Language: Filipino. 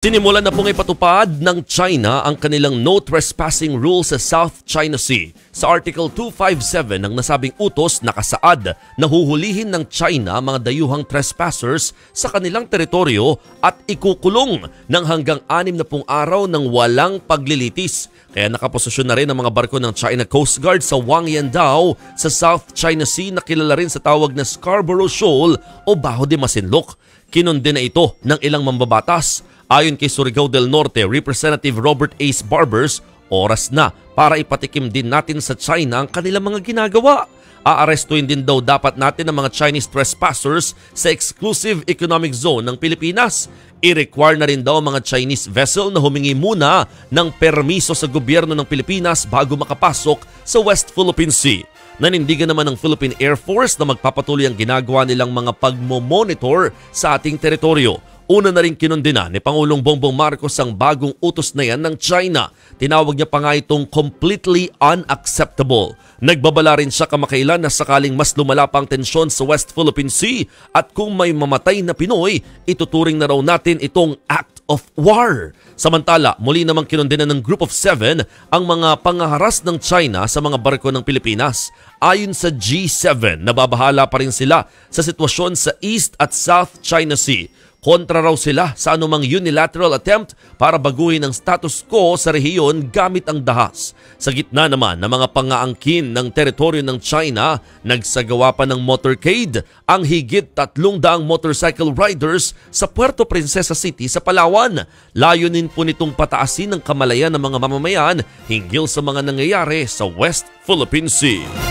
Sinimulan na pong ipatupad ng China ang kanilang no trespassing rule sa South China Sea. Sa Article 257 ng nasabing utos, nakasaad na huhulihin ng China mga dayuhang trespassers sa kanilang teritoryo at ikukulong ng hanggang 60 araw ng walang paglilitis. Kaya nakaposisyon na rin ang mga barko ng China Coast Guard sa Huangyandao sa South China Sea na kilala rin sa tawag na Scarborough Shoal o Baho de Masinloc. Kinundi na ito ng ilang mambabatas. Ayon kay Surigao del Norte Representative Robert Ace Barbers, oras na para ipatikim din natin sa China ang kanilang mga ginagawa. Aarestuin din daw dapat natin ang mga Chinese trespassers sa exclusive economic zone ng Pilipinas. I-require na rin daw ang mga Chinese vessel na humingi muna ng permiso sa gobyerno ng Pilipinas bago makapasok sa West Philippine Sea. Nanindigan naman ng Philippine Air Force na magpapatuloy ang ginagawa nilang mga pagmo-monitor sa ating teritoryo. Una na rin kinundina ni Pangulong Bongbong Marcos ang bagong utos na yan ng China. Tinawag niya pa nga itong completely unacceptable. Nagbabala rin siya kamakailan na sakaling mas lumala pa ang tensyon sa West Philippine Sea at kung may mamatay na Pinoy, ituturing na raw natin itong act of war. Samantala, muli namang kinundina ng Group of 7 ang mga pangaharas ng China sa mga barko ng Pilipinas. Ayon sa G7, nababahala pa rin sila sa sitwasyon sa East at South China Sea. Kontra raw sila sa anumang unilateral attempt para baguhin ang status quo sa rehiyon gamit ang dahas. Sa gitna naman ng mga pangaangkin ng teritoryo ng China, nagsagawa pa ng motorcade ang higit 300 motorcycle riders sa Puerto Princesa City sa Palawan. Layunin po nitong pataasin ang kamalayan ng mga mamamayan hinggil sa mga nangyayari sa West Philippine Sea.